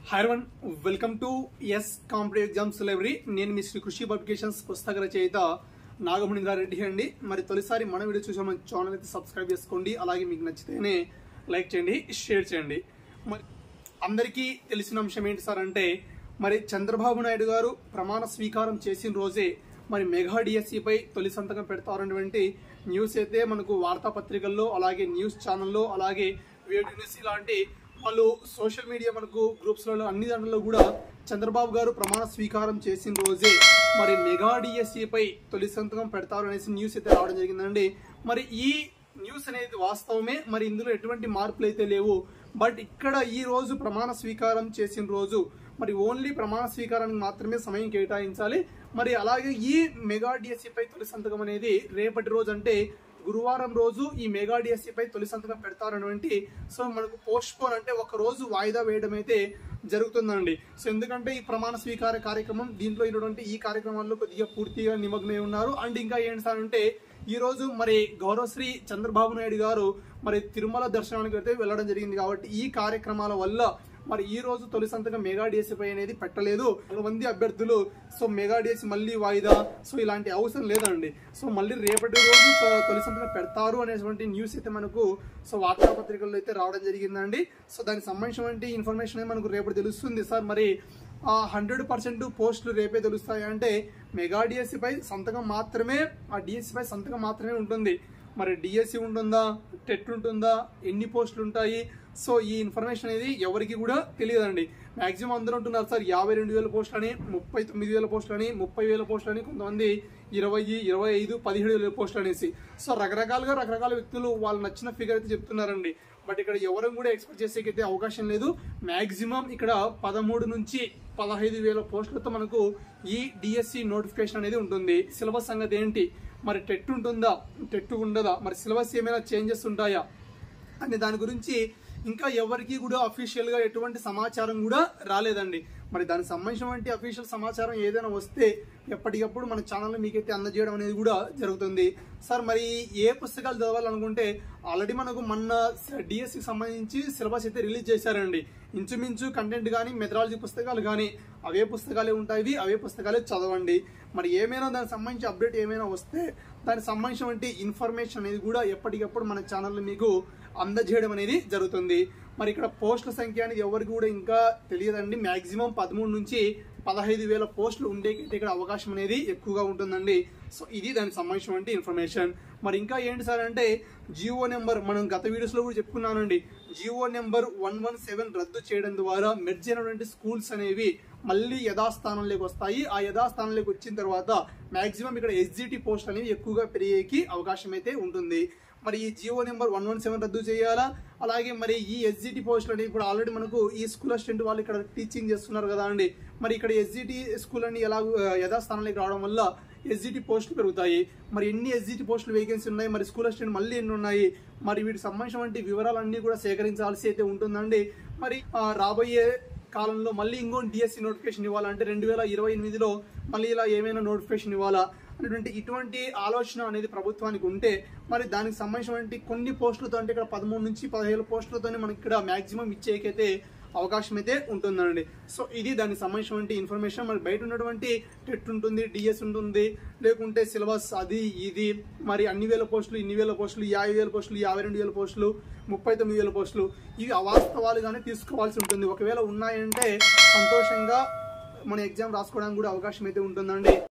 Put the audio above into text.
Hi everyone welcome to S competitive exams library నేను మీ శ్రీ కృషి పబ్లికేషన్స్ పుస్తక రచయిత నాగమణింద్రారెడ్డి అండి। మరి తొలిసారి మన వీడియో చూసే మన ఛానల్ అయితే సబ్స్క్రైబ్ చేసుకోండి, అలాగే మీకు నచ్చితేనే లైక్ చేయండి, షేర్ చేయండి। మరి అందరికీ తెలిసిన అంశం ఏంటి సార్ అంటే మరి చంద్రబాబు నాయుడు గారు ప్రమాణ స్వీకారం చేసిన రోజే మరి మెగా డిఎస్సి పై తొలి సంతకం పెడతారన్నటువంటి న్యూస్ అయితే మనకు వార్తాపత్రికల్లో అలాగే న్యూస్ ఛానల్లో అలాగే వేడి న్యూస్ ఇలాంటి వాళ్ళు సోషల్ మీడియా మనకు గ్రూప్స్లలో అన్ని దాంట్లో కూడా చంద్రబాబు గారు ప్రమాణ స్వీకారం చేసిన రోజే మరి మెగా డిఎస్సి పై తొలి సంతకం పెడతారు అనేసి న్యూస్ అయితే రావడం జరిగిందండి। మరి ఈ న్యూస్ అనేది వాస్తవమే, మరి ఇందులో ఎటువంటి మార్పులు అయితే లేవు। బట్ ఇక్కడ ఈ రోజు ప్రమాణ స్వీకారం చేసిన రోజు మరి ఓన్లీ ప్రమాణ స్వీకారానికి మాత్రమే సమయం కేటాయించాలి। మరి అలాగే ఈ మెగా డిఎస్సి పై తొలి సంతకం అనేది రేపటి రోజు అంటే గురువారం రోజు ఈ మెగా డిఎస్సి పై తొలి సంతకం పెడతారనేటువంటి సో మనకు పోస్ట్ పోన్ అంటే ఒక రోజు వాయిదా వేయడం అయితే జరుగుతుందండి। సో ఎందుకంటే ఈ ప్రమాణ స్వీకార కార్యక్రమం దీంట్లో ఉన్నటువంటి ఈ కార్యక్రమాల్లో కొద్దిగా పూర్తిగా నిమగ్నమై ఉన్నారు। అండ్ ఇంకా ఏంటి సార్ అంటే ఈ రోజు మరి గౌరవశ్రీ చంద్రబాబు నాయుడు గారు మరి తిరుమల దర్శనానికి అయితే వెళ్ళడం జరిగింది కాబట్టి ఈ కార్యక్రమాల వల్ల మరి ఈ రోజు తొలి సంతకం మెగా డిఎస్సి పై అనేది పెట్టలేదు। కొంతమంది అభ్యర్థులు సో మెగా డిఎస్సి మళ్ళీ వాయిదా సో ఇలాంటి అవసరం లేదండి, సో మళ్ళీ రేపటి రోజు తొలి సంతకం పెడతారు అనేటువంటి న్యూస్ అయితే మనకు సో వార్తాపత్రికల్లో అయితే రావడం జరిగిందండి। సో దానికి సంబంధించినటువంటి ఇన్ఫర్మేషన్ మనకు రేపటి తెలుస్తుంది సార్। మరి 100% పోస్టులు రేపే తెలుస్తాయి అంటే మెగా డిఎస్సి పై సంతకం మాత్రమే ఆ డిఎస్సి పై సంతకం మాత్రమే ఉంటుంది। మరి డిఎస్సి ఉంటుందా, టెట్ ఉంటుందా, ఎన్ని పోస్టులు ఉంటాయి సో ఈ ఇన్ఫర్మేషన్ అనేది ఎవరికి కూడా తెలియదండి। మాక్సిమం అందరూ ఉంటున్నారు సార్ 52,000 పోస్టులు అని, 39,000 పోస్టులు అని, 30,000 పోస్టులు అని, కొంతమంది 20, 25, 17,000 పోస్టులు అనేసి సో రకరకాల వ్యక్తులు వాళ్ళు నచ్చిన ఫిగర్ అయితే చెప్తున్నారండి। బట్ ఇక్కడ ఎవరు కూడా ఎక్స్పెక్ట్ చేసేకైతే అవకాశం లేదు। మాక్సిమం ఇక్కడ 13 నుంచి 15,000 పోస్టులతో మనకు ఈ డిఎస్సి నోటిఫికేషన్ అనేది ఉంటుంది। సిలబస్ సంగతి ఏంటి, మరి టెట్ ఉంటుందా, టెట్ ఉండదా, మరి సిలబస్ ఏమైనా చేంజెస్ ఉంటాయా అనే దాని గురించి ఇంకా ఎవరికి కూడా అఫీషియల్ గా ఎటువంటి సమాచారం కూడా రాలేదండి। మరి దానికి సంబంధించినటువంటి అఫీషియల్ సమాచారం ఏదైనా వస్తే ఎప్పటికప్పుడు మన ఛానల్లో మీకైతే అందజేయడం అనేది కూడా జరుగుతుంది సార్। మరి ఏ పుస్తకాలు చదవాలనుకుంటే ఆల్రెడీ మనకు మొన్న డిఎస్సికి సంబంధించి సిలబస్ అయితే రిలీజ్ చేశారండి। ఇంచుమించు కంటెంట్ కానీ మెథడాలజీ పుస్తకాలు కానీ అవే పుస్తకాలే ఉంటాయి, అవే పుస్తకాలే చదవండి। మరి ఏమైనా దానికి సంబంధించి అప్డేట్ ఏమైనా వస్తే దానికి సంబంధించినటువంటి ఇన్ఫర్మేషన్ అనేది కూడా ఎప్పటికప్పుడు మన ఛానల్లో మీకు అందజేయడం అనేది జరుగుతుంది। మరి ఇక్కడ పోస్టుల సంఖ్య అనేది ఎవరికి కూడా ఇంకా తెలియదండి। మాక్సిమం 13 నుంచి 15,000 పోస్టులు ఉండేకైతే ఇక్కడ అవకాశం అనేది ఎక్కువగా ఉంటుందండి। సో ఇది దానికి సంబంధించినటువంటి ఇన్ఫర్మేషన్। మరి ఇంకా ఏంటి సార్ అంటే జియో నెంబర్ మనం గత వీడియోస్లో కూడా చెప్పుకున్నానండి, జియో నెంబర్ 117 రద్దు చేయడం ద్వారా మెర్జ్ అయినటువంటి స్కూల్స్ అనేవి మళ్ళీ యథాస్థానంలోకి వస్తాయి। ఆ యథాస్థానంలోకి వచ్చిన తర్వాత మాక్సిమం ఇక్కడ ఎస్జిటి పోస్టులు అనేవి ఎక్కువగా పెరిగేకి అవకాశం అయితే ఉంటుంది। మరి ఈ జియో నెంబర్ 117 రద్దు చేయాలా, అలాగే మరి ఈ ఎస్జిటి పోస్టులు అనేవి ఇప్పుడు ఆల్రెడీ మనకు ఈ స్కూల్ అసిస్టెంట్ వాళ్ళు ఇక్కడ టీచింగ్ చేస్తున్నారు కదా అండి, మరి ఇక్కడ ఎస్జిటి స్కూల్ అని ఎలా యథాస్థానంలోకి రావడం వల్ల ఎస్జిటి పోస్టులు పెరుగుతాయి। మరి ఎన్ని ఎస్జిటి పోస్టులు వేకెన్సీ ఉన్నాయి, మరి స్కూల్ అసిస్టెంట్ మళ్ళీ ఎన్ని ఉన్నాయి, మరి వీటికి సంబంధించినటువంటి వివరాలన్నీ కూడా సేకరించాల్సి అయితే ఉంటుందండి। మరి రాబోయే కాలంలో మళ్ళీ ఇంకో డిఎస్సి నోటిఫికేషన్ ఇవ్వాలంటే 2028లో మళ్ళీ ఇలా ఏమైనా నోటిఫికేషన్ ఇవ్వాలా అనేటువంటి ఇటువంటి ఆలోచన అనేది ప్రభుత్వానికి ఉంటే మరి దానికి సంబంధించినటువంటి కొన్ని పోస్టులతో అంటే ఇక్కడ 13 నుంచి 15 పోస్టులతోనే మనకి ఇక్కడ మాక్సిమం ఇచ్చేకైతే అవకాశం అయితే ఉంటుందండి। సో ఇది దానికి సంబంధించినటువంటి ఇన్ఫర్మేషన్। మరి బయట ఉన్నటువంటి టెట్ ఉంటుంది, డిఎస్ ఉంటుంది, లేకుంటే సిలబస్ అది ఇది మరి అన్ని వేల పోస్టులు, ఇన్ని వేల పోస్టులు, 50,000 పోస్టులు, 52,000 పోస్టులు, 39,000 పోస్టులు ఇవి అవాస్తవాలుగానే తీసుకోవాల్సి ఉంటుంది। ఒకవేళ ఉన్నాయంటే సంతోషంగా మన ఎగ్జామ్ రాసుకోవడానికి కూడా అవకాశం అయితే ఉంటుందండి।